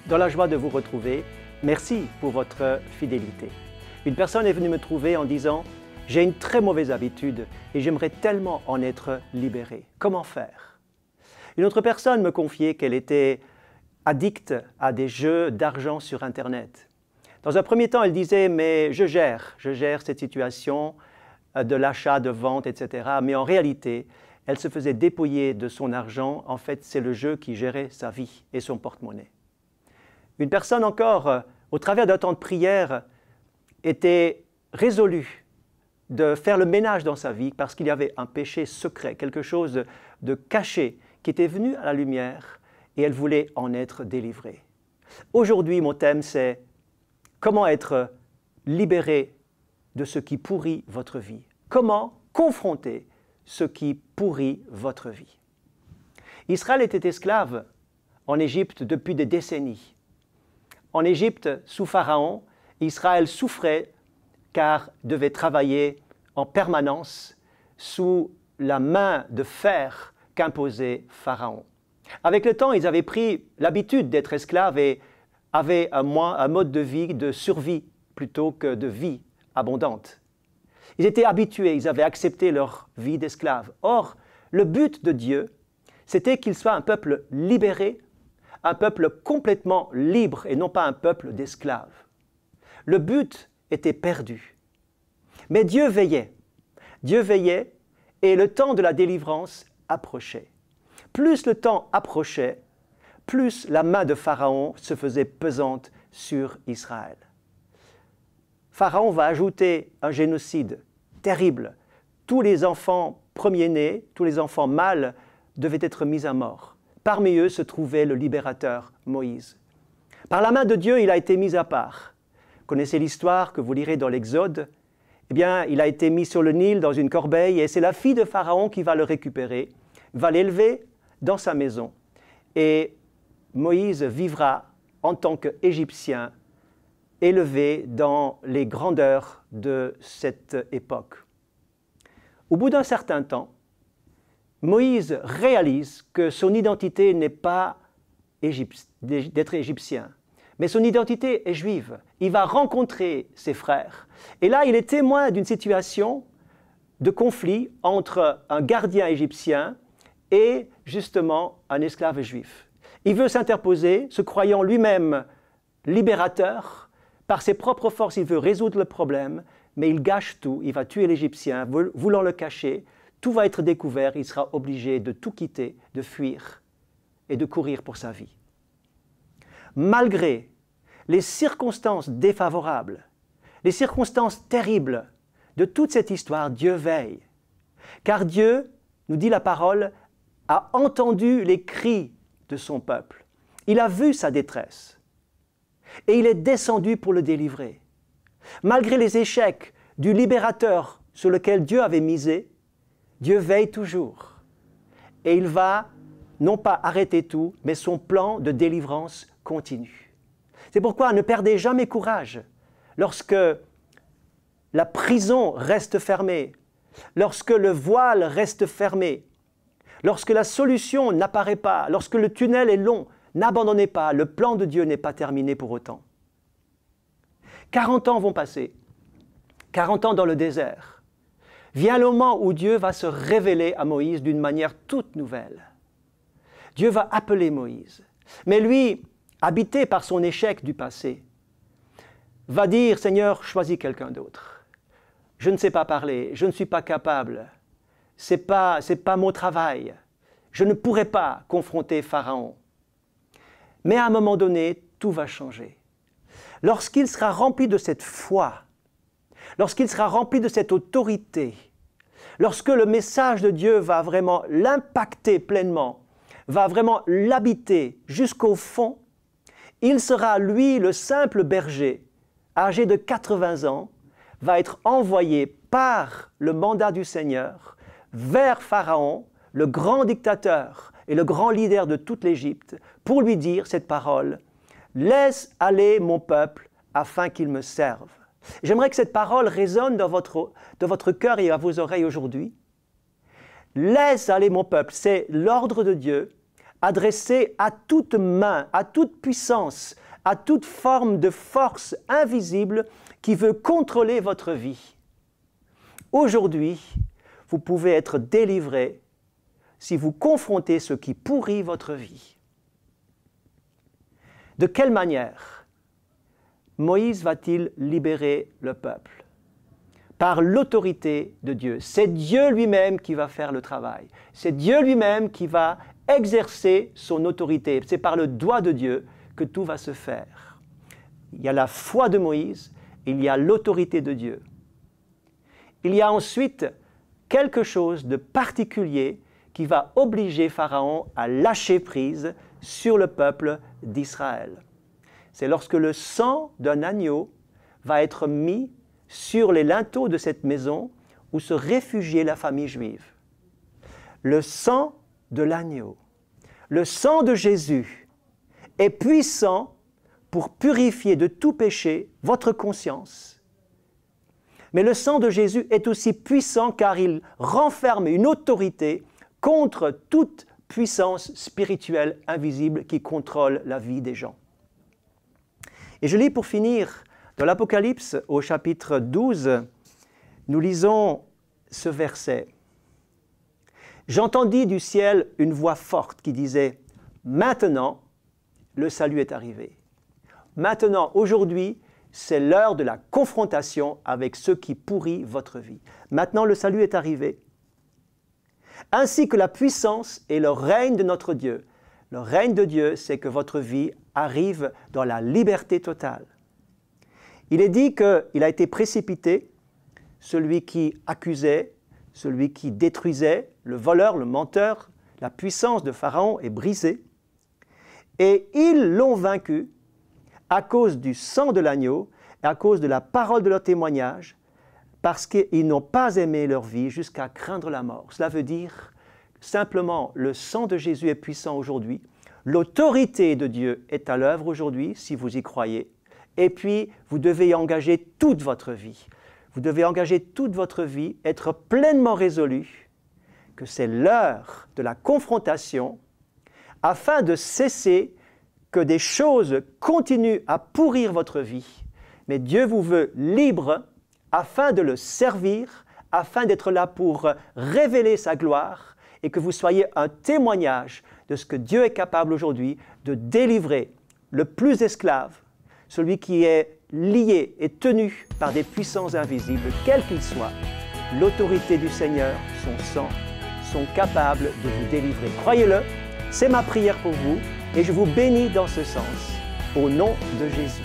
Dans la joie de vous retrouver, merci pour votre fidélité. Une personne est venue me trouver en disant « J'ai une très mauvaise habitude et j'aimerais tellement en être libéré. Comment faire ?» Une autre personne me confiait qu'elle était addicte à des jeux d'argent sur Internet. Dans un premier temps, elle disait « Mais je gère cette situation de l'achat, de vente, etc. » Mais en réalité, elle se faisait dépouiller de son argent. En fait, c'est le jeu qui gérait sa vie et son porte-monnaie. Une personne encore, au travers d'un temps de prière, était résolue de faire le ménage dans sa vie parce qu'il y avait un péché secret, quelque chose de caché qui était venu à la lumière et elle voulait en être délivrée. Aujourd'hui, mon thème, c'est comment être libéré de ce qui pourrit votre vie. Comment confronter ce qui pourrit votre vie. Israël était esclave en Égypte depuis des décennies. En Égypte, sous Pharaon, Israël souffrait car devait travailler en permanence sous la main de fer qu'imposait Pharaon. Avec le temps, ils avaient pris l'habitude d'être esclaves et avaient un mode de vie de survie plutôt que de vie abondante. Ils étaient habitués, ils avaient accepté leur vie d'esclaves. Or, le but de Dieu, c'était qu'ils soient un peuple libéré, un peuple complètement libre et non pas un peuple d'esclaves. Le but était perdu. Mais Dieu veillait et le temps de la délivrance approchait. Plus le temps approchait, plus la main de Pharaon se faisait pesante sur Israël. Pharaon va ajouter un génocide terrible. Tous les enfants premiers-nés, tous les enfants mâles devaient être mis à mort. Parmi eux se trouvait le libérateur Moïse. Par la main de Dieu, il a été mis à part. Vous connaissez l'histoire que vous lirez dans l'Exode. Eh bien, il a été mis sur le Nil dans une corbeille et c'est la fille de Pharaon qui va le récupérer, va l'élever dans sa maison. Et Moïse vivra en tant qu'Égyptien, élevé dans les grandeurs de cette époque. Au bout d'un certain temps, Moïse réalise que son identité n'est pas d'être égyptien, mais son identité est juive. Il va rencontrer ses frères. Et là, il est témoin d'une situation de conflit entre un gardien égyptien et justement un esclave juif. Il veut s'interposer, se croyant lui-même libérateur. Par ses propres forces, il veut résoudre le problème, mais il gâche tout. Il va tuer l'Égyptien, voulant le cacher. Tout va être découvert, il sera obligé de tout quitter, de fuir et de courir pour sa vie. Malgré les circonstances défavorables, les circonstances terribles de toute cette histoire, Dieu veille. Car Dieu, nous dit la parole, a entendu les cris de son peuple. Il a vu sa détresse et il est descendu pour le délivrer. Malgré les échecs du libérateur sur lequel Dieu avait misé, Dieu veille toujours et il va non pas arrêter tout, mais son plan de délivrance continue. C'est pourquoi ne perdez jamais courage lorsque la prison reste fermée, lorsque le voile reste fermé, lorsque la solution n'apparaît pas, lorsque le tunnel est long, n'abandonnez pas, le plan de Dieu n'est pas terminé pour autant. 40 ans vont passer, 40 ans dans le désert. Vient le moment où Dieu va se révéler à Moïse d'une manière toute nouvelle. Dieu va appeler Moïse. Mais lui, habité par son échec du passé, va dire « Seigneur, choisis quelqu'un d'autre. Je ne sais pas parler, je ne suis pas capable. C'est pas mon travail. Je ne pourrai pas confronter Pharaon. » Mais à un moment donné, tout va changer. Lorsqu'il sera rempli de cette foi, lorsqu'il sera rempli de cette autorité, lorsque le message de Dieu va vraiment l'impacter pleinement, va vraiment l'habiter jusqu'au fond, il sera, lui, le simple berger, âgé de 80 ans, va être envoyé par le mandat du Seigneur vers Pharaon, le grand dictateur et le grand leader de toute l'Égypte, pour lui dire cette parole « Laisse aller mon peuple afin qu'il me serve ». J'aimerais que cette parole résonne dans votre cœur et à vos oreilles aujourd'hui laisse aller mon peuple. C'est l'ordre de Dieu adressé à toute main, à toute puissance, à toute forme de force invisible qui veut contrôler votre vie. Aujourd'hui, vous pouvez être délivré si vous confrontez ce qui pourrit votre vie. De quelle manière Moïse va-t-il libérer le peuple? Par l'autorité de Dieu. C'est Dieu lui-même qui va faire le travail. C'est Dieu lui-même qui va exercer son autorité. C'est par le doigt de Dieu que tout va se faire. Il y a la foi de Moïse, il y a l'autorité de Dieu. Il y a ensuite quelque chose de particulier qui va obliger Pharaon à lâcher prise sur le peuple d'Israël. C'est lorsque le sang d'un agneau va être mis sur les linteaux de cette maison où se réfugiait la famille juive. Le sang de l'agneau, le sang de Jésus est puissant pour purifier de tout péché votre conscience. Mais le sang de Jésus est aussi puissant car il renferme une autorité contre toute puissance spirituelle invisible qui contrôle la vie des gens. Et je lis pour finir dans l'Apocalypse au chapitre 12, nous lisons ce verset. « J'entendis du ciel une voix forte qui disait « Maintenant, le salut est arrivé. Maintenant, aujourd'hui, c'est l'heure de la confrontation avec ce qui pourrit votre vie. Maintenant, le salut est arrivé. Ainsi que la puissance et le règne de notre Dieu. Le règne de Dieu, c'est que votre vie arrive dans la liberté totale. Il est dit qu'il a été précipité, celui qui accusait, celui qui détruisait, le voleur, le menteur, la puissance de Pharaon est brisée. Et ils l'ont vaincu à cause du sang de l'agneau et à cause de la parole de leur témoignage, parce qu'ils n'ont pas aimé leur vie jusqu'à craindre la mort. Cela veut dire simplement le sang de Jésus est puissant aujourd'hui, l'autorité de Dieu est à l'œuvre aujourd'hui si vous y croyez, et puis vous devez y engager toute votre vie. Vous devez engager toute votre vie, être pleinement résolu que c'est l'heure de la confrontation afin de cesser que des choses continuent à pourrir votre vie. Mais Dieu vous veut libre afin de le servir, afin d'être là pour révéler sa gloire et que vous soyez un témoignage de ce que Dieu est capable aujourd'hui de délivrer le plus esclave, celui qui est lié et tenu par des puissances invisibles, quels qu'ils soient. L'autorité du Seigneur, son sang, sont capables de vous délivrer. Croyez-le, c'est ma prière pour vous et je vous bénis dans ce sens, au nom de Jésus.